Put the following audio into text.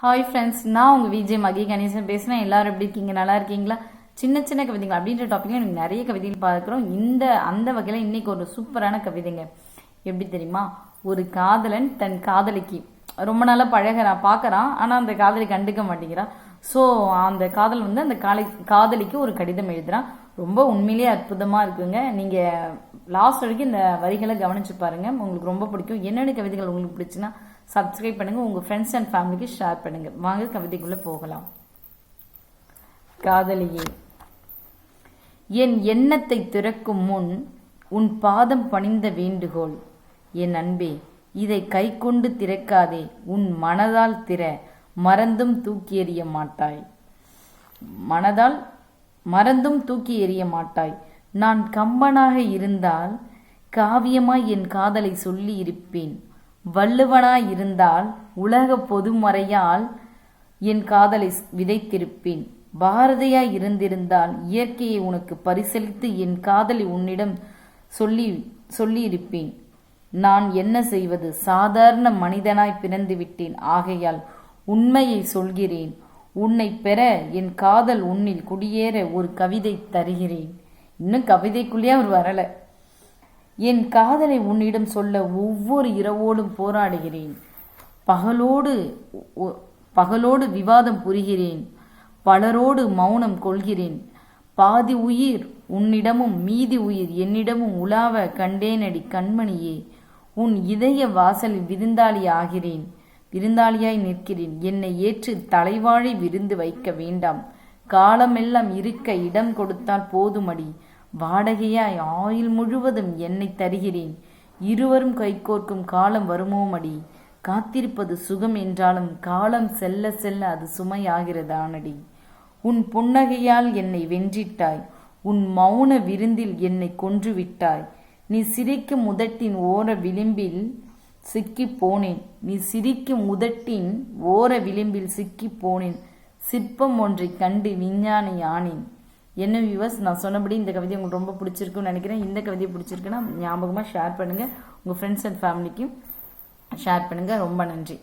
Hi friends, நான் உங்கள் விஜய் மகி கணேசன் பேசுகிறேன். எல்லாரும் எப்படி இருக்கீங்க? நல்லா இருக்கீங்களா? சின்ன சின்ன கவிதைகள் அப்படின்ற டாப்பிக்கில் எனக்கு நிறைய கவிதைகள் பார்க்குறோம். அந்த வகையில் இன்னைக்கு ஒரு சூப்பரான கவிதைங்க. எப்படி தெரியுமா? ஒரு காதலன் தன் காதலிக்கு ரொம்ப நாளாக பார்க்குறான், ஆனால் அந்த காதலி கண்டுக்க மாட்டேங்கிறான். ஸோ அந்த காதல் அந்த காதலிக்கு ஒரு கடிதம் எழுதுறான். ரொம்ப உண்மையிலேயே அற்புதமாக இருக்குங்க. நீங்கள் லாஸ்ட் வரைக்கும் இந்த வரிகளை கவனிச்சு பாருங்க, உங்களுக்கு ரொம்ப பிடிக்கும். என்னென்ன கவிதைகள் உங்களுக்கு பிடிச்சுன்னா சப்ஸ்கிரைப் பண்ணுங்க, உங்க ஃப்ரெண்ட்ஸ் அண்ட் ஃபேமிலிக்கு ஷேர் பண்ணுங்க. வாங்க கவிதைக்குள்ள போகலாம். காதலியே, என் எண்ணத்தை திறக்கும் முன் உன் பாதம் பணிந்த வேண்டுகோள். என் அன்பே, இதை கை கொண்டு திறக்காதே, உன் மனதால் திற, மறந்தும் தூக்கி எறிய மாட்டாய். மனதால் மறந்தும் தூக்கி எறிய மாட்டாய். நான் கம்பனாக இருந்தால் காவியமாய் என் காதலை சொல்லி இருப்பேன். வள்ளுவனாய் இருந்தால் உலக பொதுமறையால் என் காதலை விதைத்திருப்பேன். பாரதியாய் இருந்திருந்தால் இயற்கையை உனக்கு பரிசளித்து என் காதலை உன்னிடம் சொல்லி இருப்பேன். நான் என்ன செய்வது? சாதாரண மனிதனாய் பிறந்து விட்டேன். ஆகையால் உண்மையை சொல்கிறேன். உன்னை பெற என் காதல் உன்னில் குடியேற ஒரு கவிதை தருகிறேன். இன்னும் கவிதைக்குள்ளேயே அவர் வரல. என் காதலை உன்னிடம் சொல்ல ஒவ்வொரு இரவோடும் போராடுகிறேன். பகலோடு விவாதம் புரிகிறேன். பலரோடு மௌனம் கொள்கிறேன். பாதி உயிர் உன்னிடமும் மீதி உயிர் என்னிடமும் உலாவ கண்டேனடி கண்மணியே. உன் இதய வாசலில் விருந்தாளியாய் நிற்கிறேன். என்னை ஏற்று தலைவாழை விருந்து வைக்க வேண்டாம். காலமெல்லாம் இருக்க இடம் கொடுத்தால் போதுமடி. வாடகையாய் ஆயுள் முழுவதும் என்னை தருகிறேன். இருவரும் கைகோர்க்கும் காலம் வருமோமடி. காத்திருப்பது சுகம் என்றாலும் காலம் செல்ல செல்ல அது சுமையாகிறதானடி. உன் புன்னகையால் என்னை வென்றிட்டாய். உன் மௌன விருந்தில் என்னை கொன்றுவிட்டாய். நீ சிரிக்கும் உதட்டின் ஓர விளிம்பில் சிக்கி போனேன். சிற்பம் ஒன்றை கண்டு விஞ்ஞானி ஆனேன். என்ன வியூவர்ஸ், நான் சொன்னபடி இந்த கவிதை உங்களுக்கு ரொம்ப பிடிச்சிருக்குன்னு நினைக்கிறேன். இந்த கவிதையை பிடிச்சிருக்குன்னா ஞாபகமாக ஷேர் பண்ணுங்கள், உங்கள் ஃப்ரெண்ட்ஸ் அண்ட் ஃபேமிலிக்கும் ஷேர் பண்ணுங்கள். ரொம்ப நன்றி.